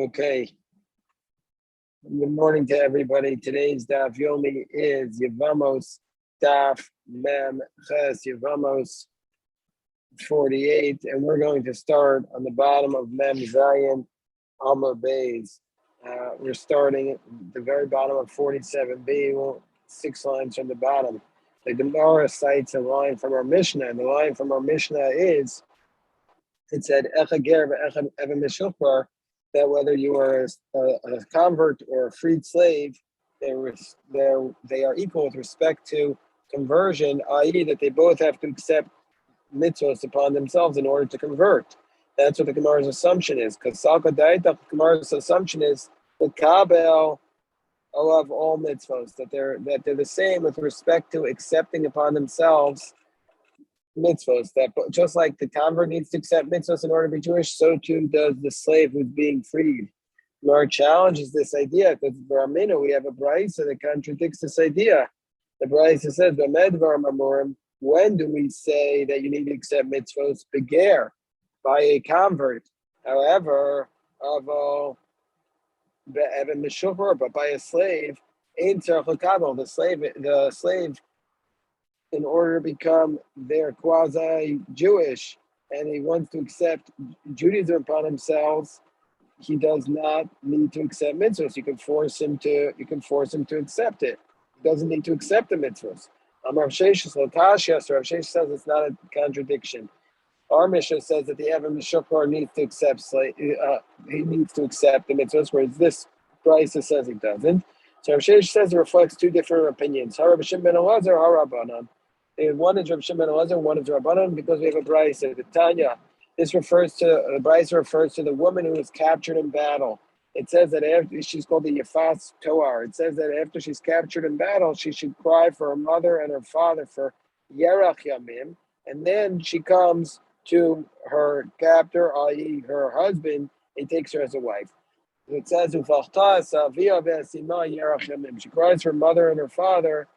Okay. Good morning to everybody. Today's Daf Yomi is Yevamos Daf Mem Ches Yevamos 48, and we're going to start on the bottom of Mem Zayin Amar Beis. We're starting at the very bottom of 47b, 6 lines from the bottom. The Gemara cites a line from our Mishnah, and the line from our Mishnah is, it said, Echa ger ve'echa even mishukbar, that whether you are a convert or a freed slave, they are equal with respect to conversion, i.e. that they both have to accept mitzvahs upon themselves in order to convert. That's what the Gemara's assumption is. Because Salka Daita, the Gemara's assumption is the Kabel of all mitzvahs, that they're the same with respect to accepting upon themselves mitzvahs. That just like the convert needs to accept mitzvahs in order to be Jewish, so too does the slave who's being freed. Our challenge is this idea, because for Aminu, we have a brayso that contradicts this idea. The brayso says, when do we say that you need to accept mitzvahs? Beger, by a convert. However, but by a slave, the slave, in order to become their quasi-Jewish, and he wants to accept Judaism upon himself, he does not need to accept mitzvahs. You can force him to accept it. He doesn't need to accept the mitzvahs. Rav Sheshes says it's not a contradiction. Our Mishnah says that the Evan Mishukar needs to accept he needs to accept the mitzvahs, whereas this brayso says he doesn't. So Rav Sheshes says it reflects two different opinions. Rabbi Shimon ben Elazar, Rabbanan. One is Rabbi Shimon ben Elazar, one is Rabbanan, because we have a brayso. The Tanya. The brayso refers to the woman who was captured in battle. It says that after she's called the Yefas Toar. It says that after she's captured in battle, she should cry for her mother and her father for Yerach Yamim, and then she comes to her captor, i.e. her husband, he takes her as a wife. It says, she cries for her mother and her father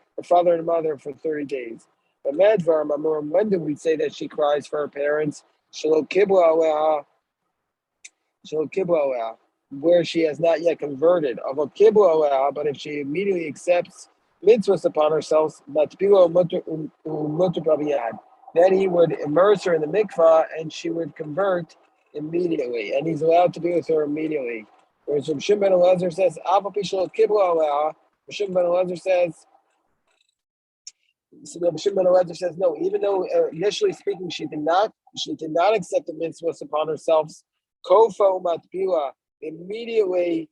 and mother for 30 days. But when do we say that she cries for her parents? Where she has not yet converted. But if she immediately accepts mitzvahs upon herself, then he would immerse her in the mikvah and she would convert immediately, and he's allowed to be with her immediately. Whereas Rav Shimon ben Elazar says, Rav Shimon ben Elazar says, no, even though initially speaking she did not accept the mitzvahs upon herself, kofa umatpila, immediately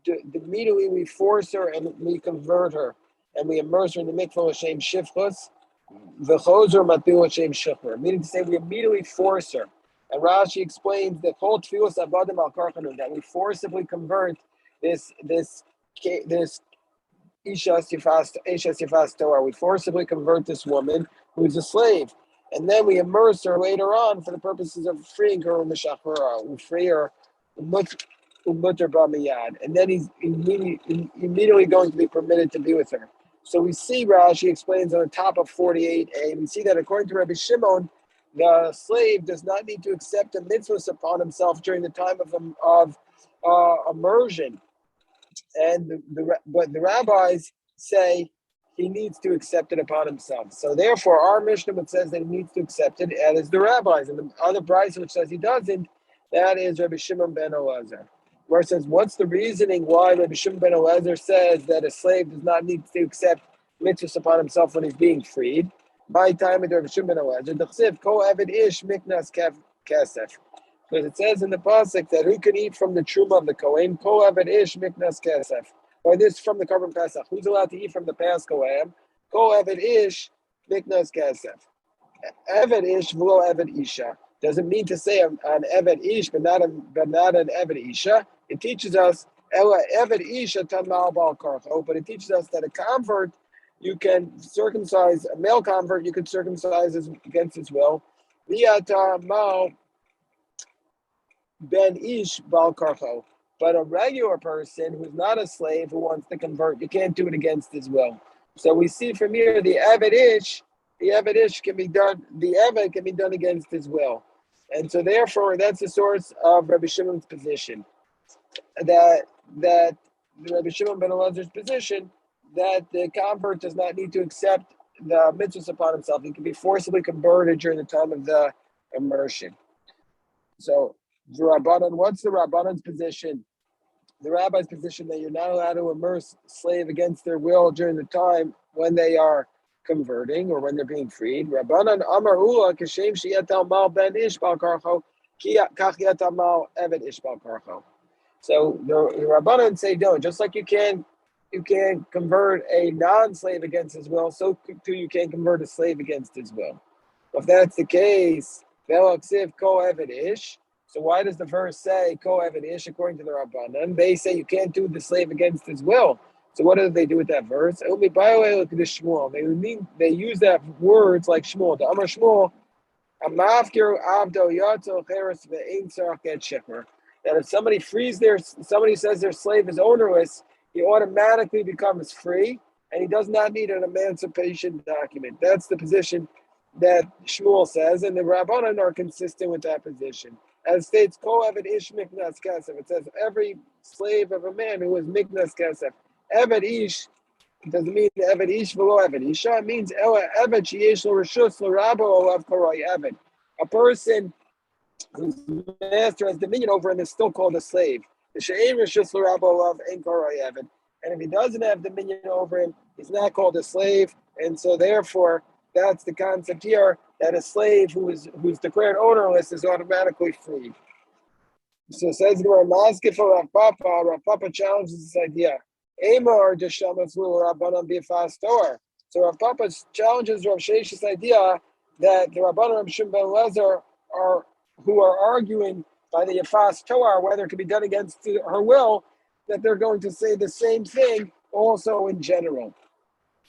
we force her and we convert her and we immerse her in the mikvah l'shem shifchus, v'chozer matpila l'shem shifchur, meaning to say we immediately force her. And Rashi explains that whole tefillas avadim al karchanu, that we forcibly convert this Ishas Yefas Torah. We forcibly convert this woman who's a slave, and then we immerse her later on for the purposes of freeing her in the Shachara. We free her umutter b'miyad, and then he's immediately going to be permitted to be with her. So we see Rashi explains on the top of 48a. We see that according to Rabbi Shimon, the slave does not need to accept a mitzvah upon himself during the time of immersion. And but the rabbis say he needs to accept it upon himself. So therefore, our Mishnah says that he needs to accept it, and it's the rabbis. And the other brayso which says he doesn't, that is Rabbi Shimon ben Elazar. Where it says, what's the reasoning why Rabbi Shimon ben Elazar says that a slave does not need to accept mitzvahs upon himself when he's being freed? By time with Rabbi Shimon ben Elazar, the chsiv ko eved ish miknas kesef. Because it says in the pasuk that who can eat from the truma of the kohen? Ko eved ish miknas kesef. Or this from the korban pesach. Who's allowed to eat from the Paschal lamb? Ko eved ish miknas kesef. Eved ish v'lo eved isha. Doesn't mean to say an eved ish, but not an eved isha. It teaches us ela eved isha tamal bal karcho. But it teaches us that a convert, you can circumcise a male convert. You can circumcise against his will. V'yata mal ben ish bal karcho. But a regular person who's not a slave who wants to convert, you can't do it against his will. So we see from here the eved ish can be done. The eved can be done against his will, and so therefore that's the source of Rabbi Shimon's position. that the Rabbi Shimon ben Elazar's position that the convert does not need to accept the mitzvahs upon himself. He can be forcibly converted during the time of the immersion. So the Rabbanan, what's the Rabbanan's position? The rabbi's position that you're not allowed to immerse slave against their will during the time when they are converting or when they're being freed. Rabbanan Amar Ula Kashem Shiyatal Mal Ben Ishbal Karcho Kach Yatal Mal Evet Ishbal Karcho. So the Rabbanan say no, just like you can convert a non-slave against his will, so too you can't convert a slave against his will. If that's the case, Velaksiv Ko Evet Ish. So why does the verse say Ko Evet Ish according to the Rabbanan? They say you can't do the slave against his will. So what do they do with that verse? They use that words like Shmuel. The Amar Shmuel, that if somebody somebody says their slave is ownerless, he automatically becomes free, and he does not need an emancipation document. That's the position that Shmuel says, and the Rabbanan are consistent with that position. As states, Ko Eved Ish Miknas Kesef. It says every slave of a man who is Miknas Kesef. Eved Ish, it doesn't mean Eved Ish v'lo Eved Isha. It means Ela Eved Sheyesh Lo Rishus Lo Rabo Olav Koroi Eved. A person whose master has dominion over him is still called a slave. The She'ein Rishus Lo Rabo Olav Ein Koroi Eved. And if he doesn't have dominion over him, he's not called a slave. And so therefore, that's the concept here, that a slave who's declared ownerless is automatically free. So it says the Ramaskif for Rav Papa challenges this idea. Amor Deshamas Rabbanan Bifas Torah. So Rav Papa challenges Rav Shesh's idea that the Rabbanan Rav Shimon ben Elazar who are arguing by the Yefas Torah whether it can be done against her will, that they're going to say the same thing also in general.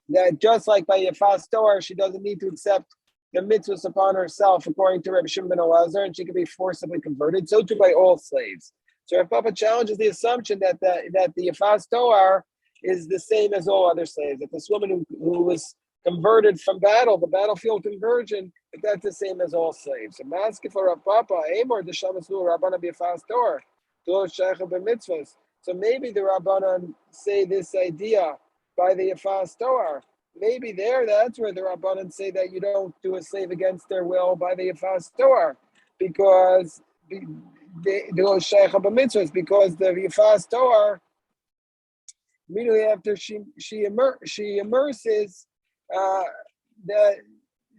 That just like by Yefas Torah, she doesn't need to accept the mitzvahs upon herself, according to Rabbi Shimon ben Elazar, and she can be forcibly converted. So too by all slaves. So Rav Papa challenges the assumption that the Yefas Torah is the same as all other slaves. That this woman who was converted from the battlefield conversion, that that's the same as all slaves. So Maskif for Rav Papa, Amor the Shamas Rabbana Yefas Torah, so maybe the Rabbanan say this idea by the Yefas Torah. Maybe that's where the Rabbanan say that you don't do a slave against their will by the Yefas Torah, because the Yefas Torah, immediately after she immerses, that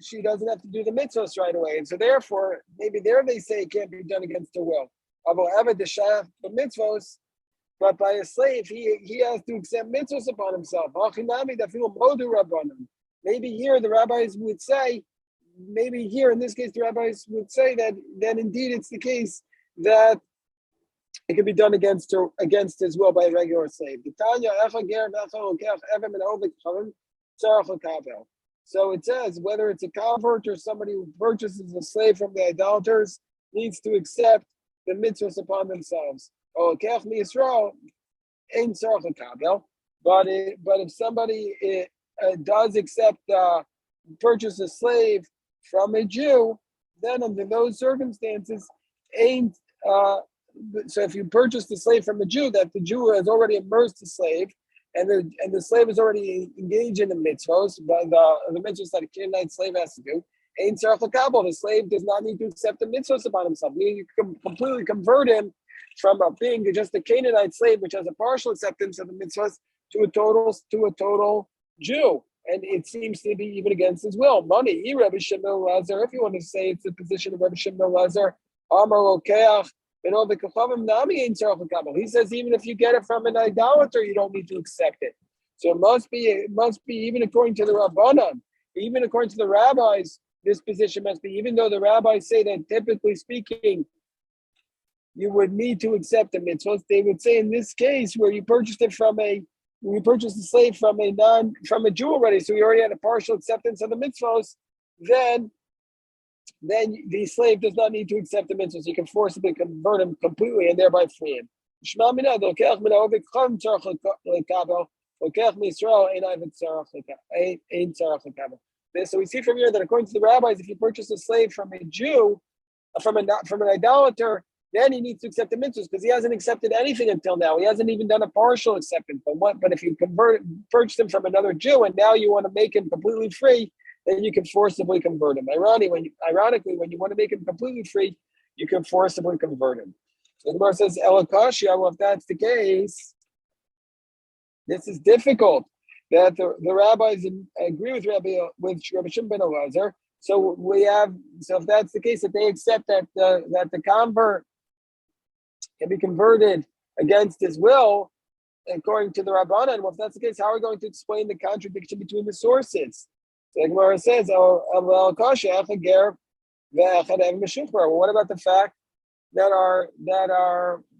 she doesn't have to do the mitzvahs right away, and so therefore maybe there they say it can't be done against her will. But by a slave, he has to accept mitzvahs upon himself. Maybe here the rabbis would say, maybe here in this case the rabbis would say that indeed it's the case that it can be done against his will by a regular slave. So it says whether it's a convert or somebody who purchases a slave from the idolaters needs to accept the mitzvahs upon themselves. But if somebody does purchase a slave from a Jew, then under those circumstances, so if you purchase the slave from a Jew, that the Jew has already immersed the slave, and the slave is already engaged in the mitzvahs, but the mitzvahs that a Canaanite slave has to do, the slave does not need to accept the mitzvahs upon himself. Meaning you can completely convert him from being just a Canaanite slave, which has a partial acceptance of the mitzvahs, to a total Jew, and it seems to be even against his will. Money, Rabbi Shimon ben Elazar. If you want to say it's the position of Rabbi Shimon ben Elazar, Amar Lokeach, he says even if you get it from an idolater, you don't need to accept it. So it must be even according to the Rabbanan, even according to the rabbis, this position must be, even though the rabbis say that typically speaking, you would need to accept the mitzvahs, they would say in this case where you purchased the slave from a Jew already, so you already had a partial acceptance of the mitzvahs, then the slave does not need to accept the mitzvahs. You can forcibly convert him completely and thereby free him. So we see from here that according to the rabbis, if you purchase a slave from a Jew, from an idolater, then he needs to accept the mitzvahs because he hasn't accepted anything until now. He hasn't even done a partial acceptance. But if you purchase him from another Jew and now you want to make him completely free, then you can forcibly convert him. Ironically, when you want to make him completely free, you can forcibly convert him. So the Gemara says, Elakashia, well, if that's the case, this is difficult. That the rabbis agree with Rabbi Shimon ben Elazar. So if that's the case, that they accept that the convert can be converted against his will, according to the Rabbanan. Well, if that's the case, how are we going to explain the contradiction between the sources? So the Gemara says, well, what about the fact that our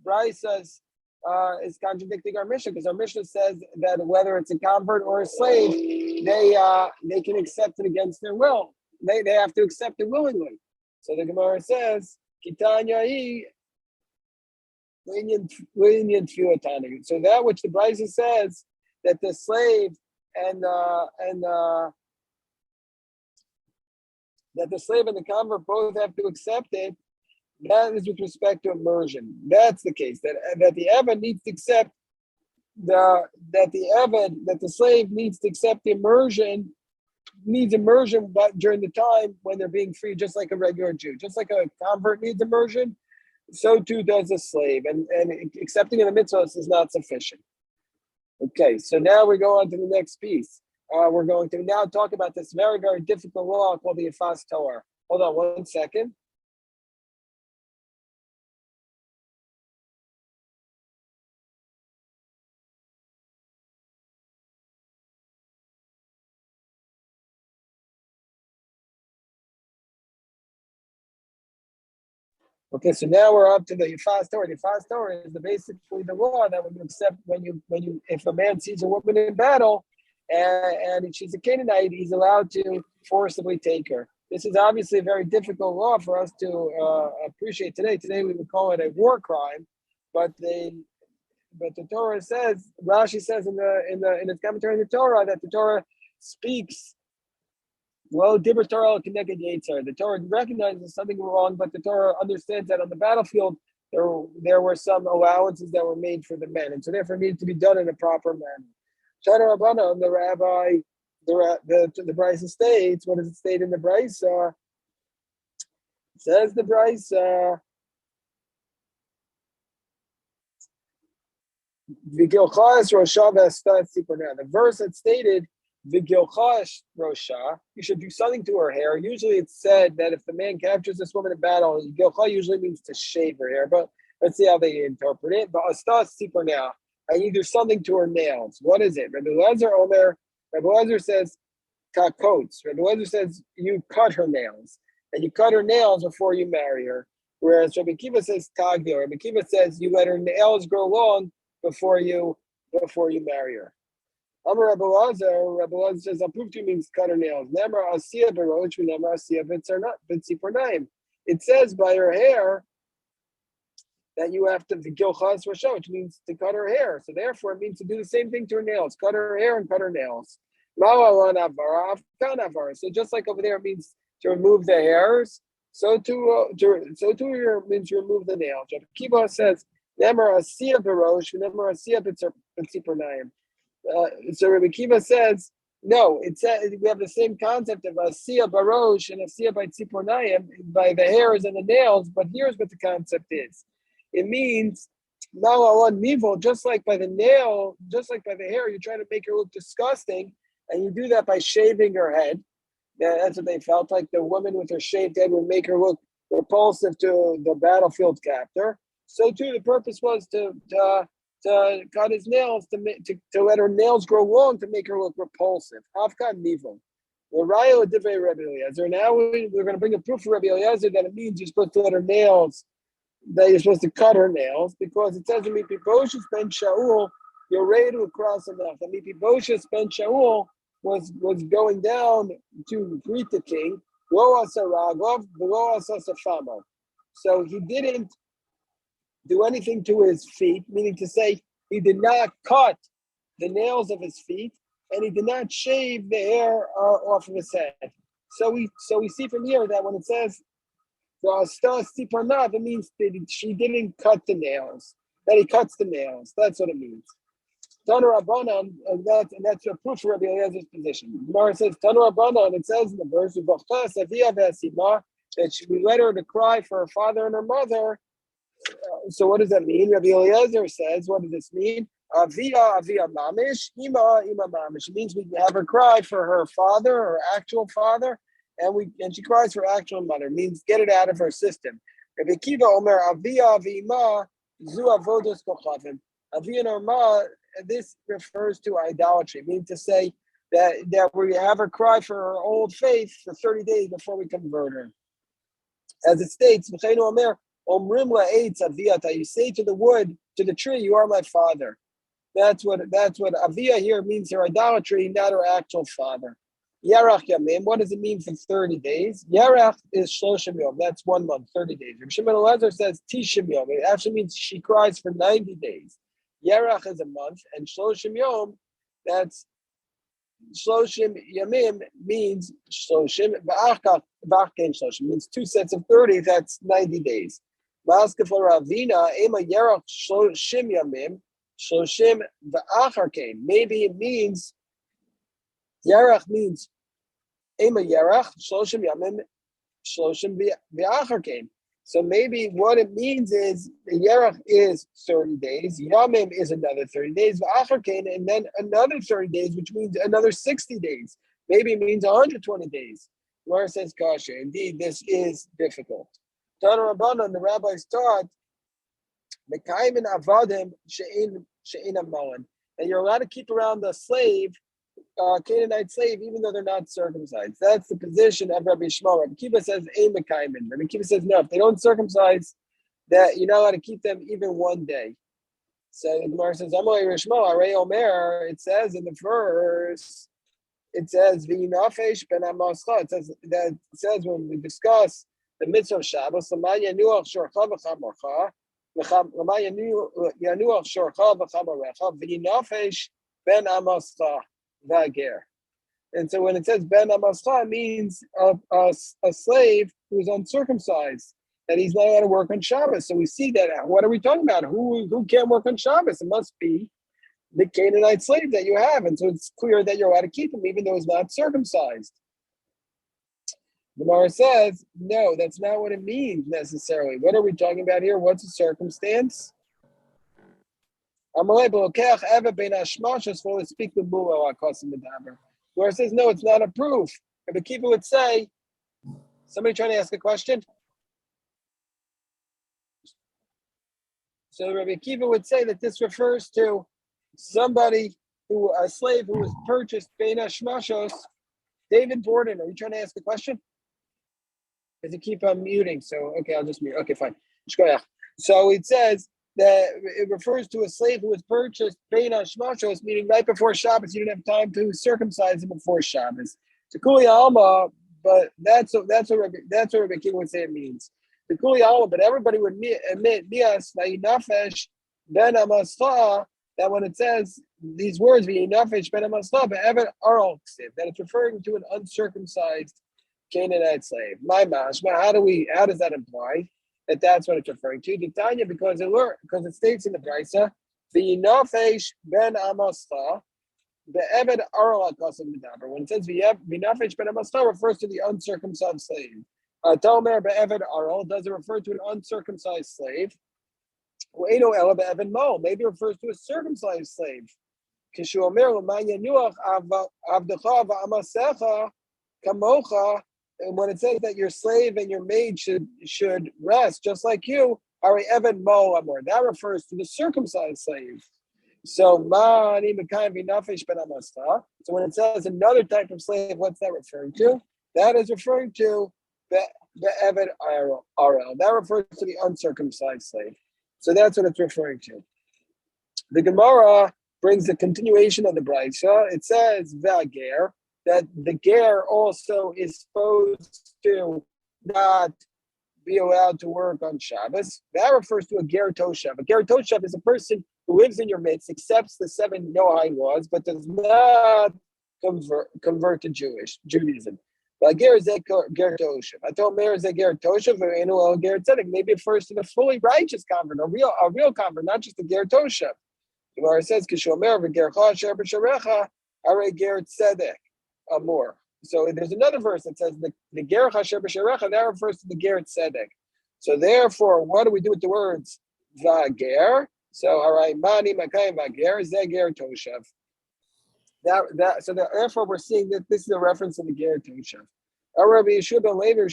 Brisa is contradicting our Mishnah? Because our Mishnah says that whether it's a convert or a slave, they can accept it against their will. They have to accept it willingly. So the Gemara says, Kitanya so that which the Brisa says that the slave and the convert both have to accept it, that is with respect to immersion. That's the case. That the Eved needs to accept that the slave needs to accept the immersion, needs immersion, but during the time when they're being free, just like a regular Jew, just like a convert needs immersion. So too does a slave, and accepting in the mitzvahs is not sufficient. Okay, so now we go on to the next piece. We're going to now talk about this very, very difficult law called the Yefas Torah. Hold on 1 second. Okay, so now we're up to the Yefas Torah. The Yefas Torah is basically the law that when you accept when you if a man sees a woman in battle and she's a Canaanite, he's allowed to forcibly take her. This is obviously a very difficult law for us to appreciate today. Today we would call it a war crime, but the Torah says, Rashi says in its commentary on the Torah, that the Torah speaks. Well, Dibur Torah connected Yitzhar. The Torah recognizes something wrong, but the Torah understands that on the battlefield there were some allowances that were made for the men, and so therefore it needed to be done in a proper manner. Shana Rabbana, the rabbi, the Brisa states. What does it state in the Brisa? It says the Brisa. The verse that stated Vigilchash Rosha, you should do something to her hair. Usually it's said that if the man captures this woman in battle, Gilcha usually means to shave her hair, but let's see how they interpret it. But Astas Sipor now, I need to do something to her nails. What is it? Rabbi Lezer says kakots. Rabbi Lezer says you cut her nails, and you cut her nails before you marry her. Whereas Rabbi Kiva says tagdil. Rabbi Kiva says you let her nails grow long before you marry her. Amar Rabbi Lezer says apuvtu means cut her nails. Nemar asiya berosh, nemar asiya b'tzipornaim. It says by her hair that you have to vigilchas rasha, which means to cut her hair. So therefore, it means to do the same thing to her nails, cut her hair and cut her nails. So just like over there, it means to remove the hairs. So too here means to remove the nails. Kiva says nemar asiya berosh, nemar asiya b'tzipornaim. So Rabbi Kiva says, no, it says we have the same concept of asiya barosh and asiya by tzipornayim, by the hairs and the nails, but here's what the concept is. It means nivo, just like by the nail, just like by the hair, you're trying to make her look disgusting, and you do that by shaving her head. That's what they felt like. The woman with her shaved head would make her look repulsive to the battlefield captor. So too, the purpose was to cut his nails, to let her nails grow long, to make her look repulsive. Afkan nivo. Now we're going to bring a proof for Rabbi Eliezer that it means you're supposed to let her nails, that you're supposed to cut her nails, because it says in Mephibosheth ben Shaul, you're ready to cross enough. And Mephibosheth ben Shaul was going down to greet the king. So he didn't do anything to his feet, meaning to say he did not cut the nails of his feet, and he did not shave the hair off of his head. So we see from here that when it says So asta siparnav, it means that she didn't cut the nails. That he cuts the nails. That's what it means. Tanu Rabbanan, and that's a proof for Rabbi Eliezer's position. Gemara says Tanu Rabbanan. It says in the verse that we let her to cry for her father and her mother. So what does that mean? Rabbi Eliezer says, what does this mean? Avia mamish, ima mamish. It means we have her cry for her father, her actual father, and she cries for her actual mother. It means get it out of her system. Rabbi Kiva Omer avia v'ima zu avodos kochavim. Avia and Orma, this refers to idolatry. It means to say that we have her cry for her old faith for 30 days before we convert her. As it states, you say to the wood, to the tree, you are my father. That's what Avia here means, her idolatry, not her actual father. Yarach Yamim, what does it mean for 30 days? Yarach is Shloshim Yom, that's 1 month, 30 days. Rabbi Shimon Elazar says Tishim Yom, it actually means she cries for 90 days. Yarach is a month, and Shloshim Yom, that's Shloshim Yamim means Shloshim, V'achken Shloshim means 2 sets of 30, that's 90 days. Maska for Ravina, Ema Yarach Shloshim Yamim, Shloshim V'acharkein. Maybe it means, Yarach means Ema Yarach, Shloshim Yamim, Shloshim V'acharkein. So maybe what it means is the Yarach is 30 days, Yamim is another 30 days, V'acharkein, and then another 30 days, which means another 60 days. Maybe it means 120 days. Gemara says kasha. Indeed, this is difficult. Tana Rabbanan, the rabbis taught, Mekayim avadim she'in amalan, that you're allowed to keep around the slave, Canaanite slave, even though they're not circumcised. That's the position of Rabbi Shmuel. Rabbi Kiva says, Ein Mekayim. Rabbi Kiva says, no, if they don't circumcise, that you're not allowed to keep them even 1 day. So the Gemara says, Amalei Rishmo, Arei Omer, it says in the verse, it says, V'yinafesh ben amascha. It says when we discuss the mitzvah of Shabbos, L'ma yanuach shorcha v'chamocha, L'ma yanuach shorcha v'chamorecha, V'yinafesh ben amascha v'ager. And so when it says ben amascha, it means a slave who is uncircumcised, that he's not allowed to work on Shabbos. So we see that. What are we talking about? Who can't work on Shabbos? It must be the Canaanite slave that you have. And so it's clear that you're allowed to keep him even though he's not circumcised. The Gemara says, no, that's not what it means necessarily. What are we talking about here? What's a circumstance? Gemara says, no, it's not a proof. Rabbi Kiva would say, somebody trying to ask a question? So Rabbi Kiva would say that this refers to a slave who was purchased Bein Hashmashos. David Borden, are you trying to ask a question? Does it keep on muting? So, okay, I'll just mute. Okay, fine. So it says that it refers to a slave who was purchased Bein Hashmashos, meaning right before Shabbos. You didn't have time to circumcise him before Shabbos. To Kuli Alma, but that's what Rabbi Kiva would say it means. To Kuli Alma, but everybody would admit Mias Vayinafesh Ben Amascha, that when it says these words, V'yinafesh ben amascha be'evet aral ksiv, that it's referring to an uncircumcised Canaanite slave. My mashma, how does that imply that that's what it's referring to? Tanya, because it states in the Brisa, V'yinafesh ben amascha be'evet aral akasim medaber. When it says V'yinafesh ben amascha, refers to the uncircumcised slave. Tomer be'evet aral, does it refer to an uncircumcised slave? Maybe it refers to a circumcised slave. And when it says that your slave and your maid should rest just like you, that refers to the circumcised slave. So when it says another type of slave, what's that referring to? That is referring to the Eved Arel. That refers to the uncircumcised slave. So that's what it's referring to. The Gemara brings the continuation of the Brisa. It says V'ager, that the ger also is supposed to not be allowed to work on Shabbos. That refers to a ger toshav. A ger toshav is a person who lives in your midst, accepts the 7 Noahide laws, but does not convert to Judaism. But ger toshav. I told Meir ger toshav and ger tzedek. Maybe it refers to the fully righteous convert, a real convert, not just the ger toshav. The Gemara says kishomer v'gercha asher b'sharecha are ger tzedek amor. So there's another verse that says the gercha asher b'sharecha, that refers to the ger tzedek. So therefore, what do we do with the words vager? So haray mani makayim vager zeger toshav. So therefore, we're seeing that this is a reference to the ger toshav. Rabbi Yeshua ben Levi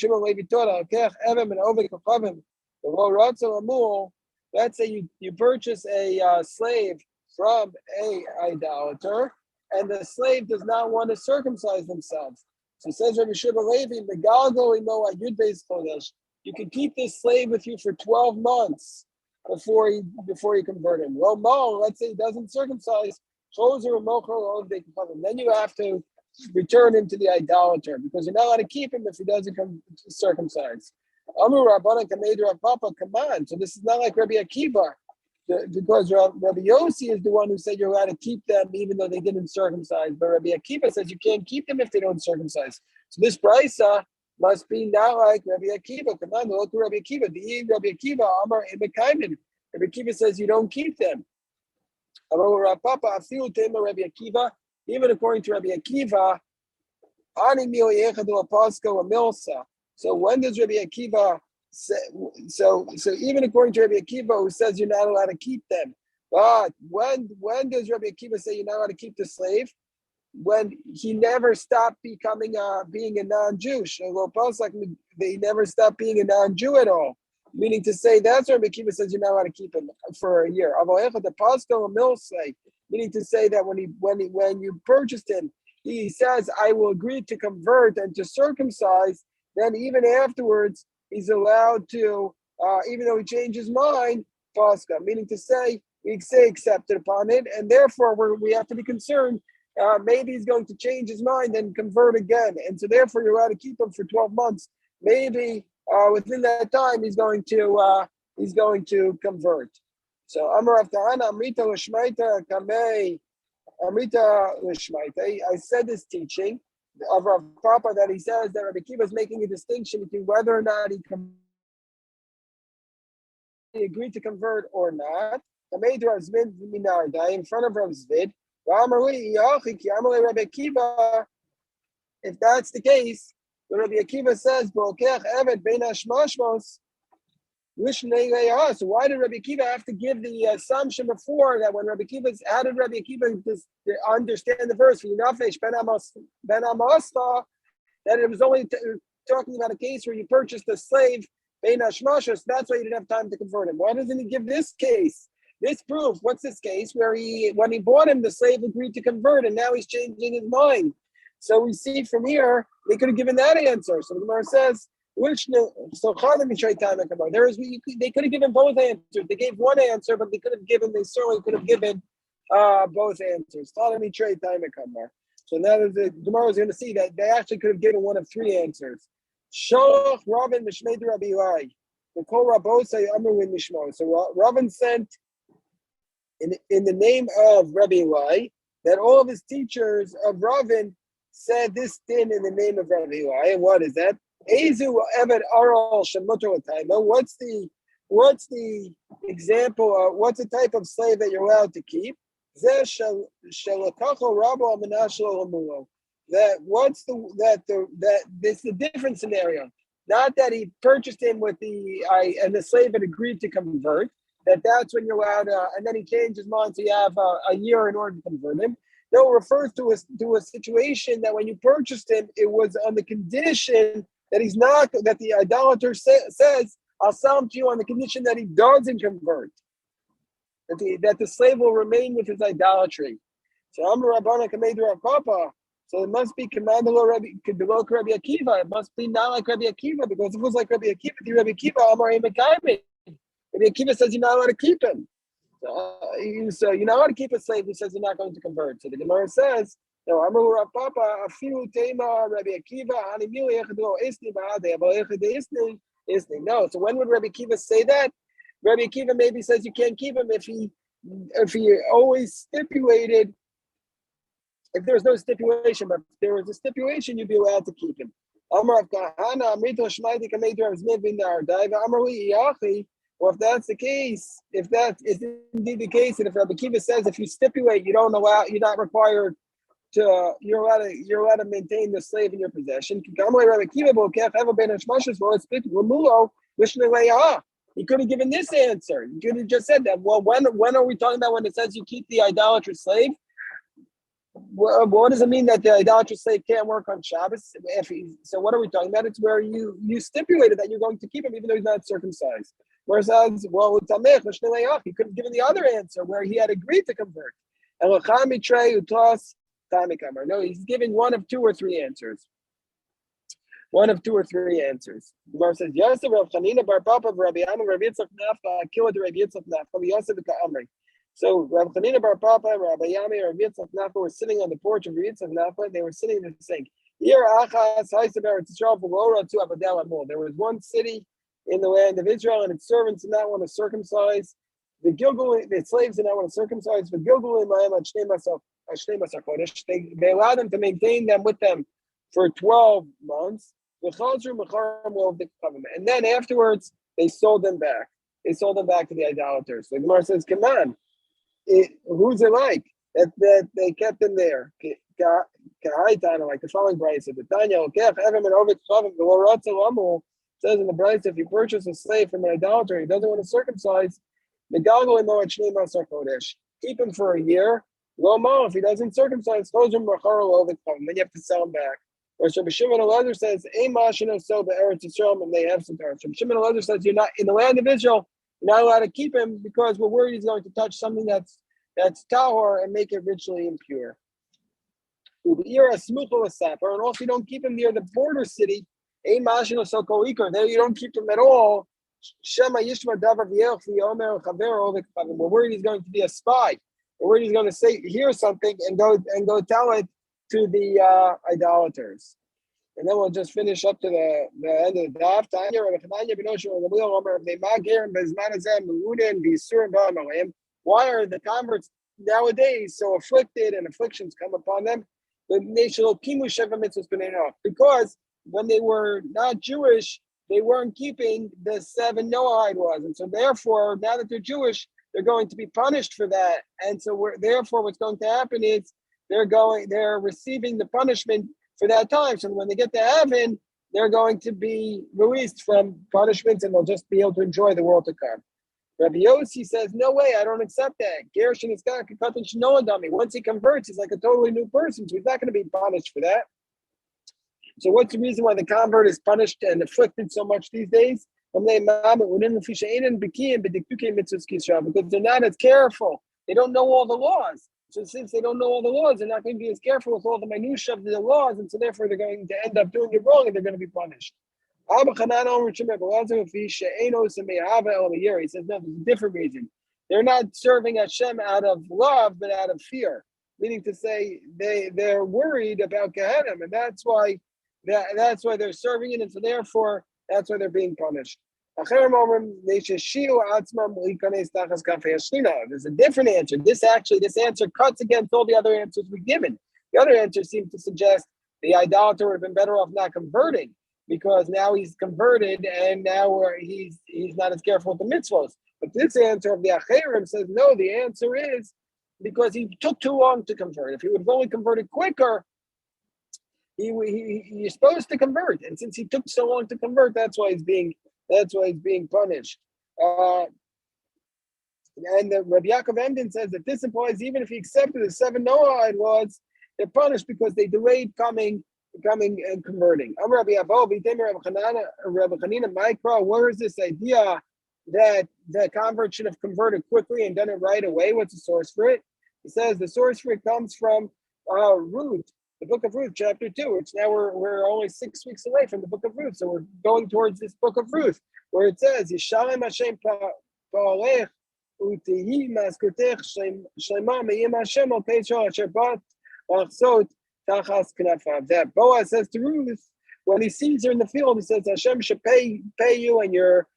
taught Alkech Evem and Oved Kachavim. The Lo Ratzon Amul. Let's say you purchase a slave from a idolater, and the slave does not want to circumcise themselves. So says Rabbi Yeshua ben Levi, Megalgo imo ayud beis chodesh. You can keep this slave with you for 12 months before you convert him. Well, Mo, let's say he doesn't circumcise. Then you have to return him to the idolater because you're not allowed to keep him if he doesn't come circumcised. Amru Rabbanan Kamedu Rav Papa, come on. So this is not like Rabbi Akiva, because Rabbi Yossi is the one who said you're allowed to keep them even though they didn't circumcise. But Rabbi Akiva says you can't keep them if they don't circumcise. So this brisa must be not like Rabbi Akiva. Come on, look to Rabbi Akiva. The Rabbi Akiva Amar Ibekaimin. Rabbi Akiva says you don't keep them. Amru Rav Papa Afilu Tema Rabbi Akiva. Even according to Rabbi Akiva, so when does Rabbi Akiva say, so even according to Rabbi Akiva, who says you're not allowed to keep them, but when does Rabbi Akiva say you're not allowed to keep the slave? When he never stopped becoming being a non-Jew. He never stopped being a non-Jew at all. Meaning to say, that's Rabbi Akiva says you're not allowed to keep him for a year. Meaning to say that when you purchased him, he says, I will agree to convert and to circumcise. Then even afterwards, he's allowed to, even though he changed his mind, Pascha. Meaning to say, we say accepted upon it, and therefore we have to be concerned. Maybe he's going to change his mind and convert again, and so therefore you're allowed to keep him for 12 months. Maybe within that time he's going to convert. So Amar Avtahana Amrita Lishmaita Kamei Amrita Lishmaita. I said this teaching of Rav Papa that he says that Rabbi Akiva is making a distinction between whether or not he agreed to convert or not. Kamei Rav Zvid Minardai in front of Rav Zvid. If that's the case, when Rabbi Akiva says, so why did Rabbi Akiva have to give the assumption before that when Rabbi Akiva, how did Rabbi Akiva understand the verse, that it was only talking about a case where you purchased a slave, that's why you didn't have time to convert him. Why doesn't he give this case? This proof, what's this case where when he bought him, the slave agreed to convert and now he's changing his mind. So we see from here, they could have given that answer. So the Gemara says, they could have given both answers. They gave one answer, but they certainly could have given both answers. So now the Gemara is going to see that they actually could have given one of three answers. So Rabban sent in the name of Rabbi Eli that all of his teachers of Ravin said this din in the name of Rabbi Eli. And what is that? What's the example? What's the type of slave that you're allowed to keep? That this is a different scenario. Not that he purchased him with and the slave had agreed to convert. That's when you're allowed, and then he changed his mind, so you have a year in order to convert him. No, it refers to a situation that when you purchased him, it was on the condition that he's not, that the idolater says, I'll sell him to you on the condition that he doesn't convert, that the slave will remain with his idolatry. So Amar Rabbana Kamedu Rav Papa. So it must be commanded Rabbi Akiva. It must be not like Rabbi Akiva, because if it was like Rabbi Akiva, the Rabbi Akiva Amar Emekayim. Rabbi Akiva says you're not allowed to keep him. So you're not allowed to keep a slave who says you're not going to convert. So the Gemara says, no, Amar Rav Papa, Afilu Tema Rabbi Akiva, Hanimili Echadro Isni Ba'ade, Abal Echad Isni. No, so when would Rabbi Akiva say that? Rabbi Akiva maybe says you can't keep him if he always stipulated, if there's no stipulation, but if there was a stipulation, you'd be allowed to keep him. Amar of Kahana, Amrito Shmaiti Kameter of Zmiv in the Ardai, Amarli Yachi. Well, if that's the case, if that is indeed the case, and if Rabbi Kiva says if you stipulate, you don't allow, you're not required to, you're allowed to maintain the slave in your possession. He could have given this answer. He could have just said that. Well, when are we talking about when it says you keep the idolatrous slave? What does it mean that the idolatrous slave can't work on Shabbos? So what are we talking about? It's where you stipulated that you're going to keep him even though he's not circumcised. Whereas, well, he could have given the other answer where he had agreed to convert. No, he's giving one of two or three answers. One of two or three answers. The Gemara says, Yosef Rav Chanina bar Papa Rabbi Yam Rabbi Yitzchak Nafka killed Rabbi Yitzchak Nafka Yosef Ka'amri. So Rav Chanina bar Papa and Rabbi Yami and Rabbi Yitzchak Nafka were sitting on the porch of Rabbi Yitzchak Nafka, and they were sitting there saying, there was one city in the land of Israel, and its servants did not want to circumcise. The slaves did not want to circumcise. They allowed them to maintain them with them for 12 months. And then afterwards, they sold them back. They sold them back to the idolaters. So the Gemara says, come on, who's it like that they kept them there? Like the following Bryce said, says in the Bryce, if you purchase a slave from an idolater, he doesn't want to circumcise, keep him for a year. If he doesn't circumcise, then you have to sell him back. Or Rabbi Shimon Elazar says, and they have some Torah. Rabbi Shimon Elazar says, you're not in the land of Israel, you're not allowed to keep him because we're worried he's going to touch something that's tahor and make it ritually impure. And also you don't keep him near the border city. There you don't keep him at all. We're worried he's going to be a spy. We're worried he's going to hear something and go tell it to the idolaters. And then we'll just finish up to the end of the daf. Why are the converts nowadays so afflicted and afflictions come upon them? Because when they were not Jewish, they weren't keeping the 7 Noahide laws. And so therefore, now that they're Jewish, they're going to be punished for that. And so therefore, what's going to happen is they're receiving the punishment for that time. So when they get to heaven, they're going to be released from punishments and they'll just be able to enjoy the world to come. Rabbi Yossi says, no way, I don't accept that. Once he converts, he's like a totally new person, so he's not going to be punished for that. So what's the reason why the convert is punished and afflicted so much these days? Because they're not as careful. They don't know all the laws. So since they don't know all the laws, they're not going to be as careful with all the minutiae of the laws, and so therefore they're going to end up doing it wrong and they're going to be punished. He says, no, there's a different reason. They're not serving Hashem out of love, but out of fear. Meaning to say they're worried about Gehenna, and that's why they're serving it, and so therefore that's why they're being punished. There's a different answer. This answer cuts against all the other answers we've given. The other answer seems to suggest the idolater would have been better off not converting, because now he's converted and now he's not as careful with the mitzvos. But this answer of the Acherim says, no, the answer is because he took too long to convert. If he would have only converted quicker, he's supposed to convert. And since he took so long to convert, that's why he's being punished. And Rabbi Yaakov Emden says that this implies even if he accepted the 7 Noahide laws, they're punished because they delayed coming and converting. I'm Rabbi Chanina Mikra. Where is this idea that the convert should have converted quickly and done it right away? What's the source for it? He says the source for it comes from Ruth, the book of Ruth, chapter 2, which now we're only 6 weeks away from the book of Ruth. So we're going towards this book of Ruth, where it says, Yishalem Hashem pa'olech u'tihi maskutech shlema me'im Hashem al peishol asher bat achsot tachas knafav. That Boaz says to Ruth, when he sees her in the field, he says, Hashem should pay you, and your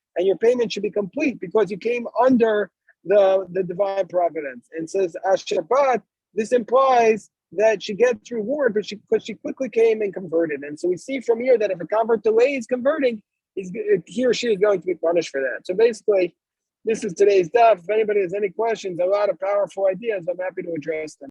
payment should be complete because you came under the divine providence. And says Asher bat, this implies that she gets reward, but because she quickly came and converted. And so we see from here that if a convert delays converting, he or she is going to be punished for that. So basically, this is today's daf. If anybody has any questions, a lot of powerful ideas, I'm happy to address them.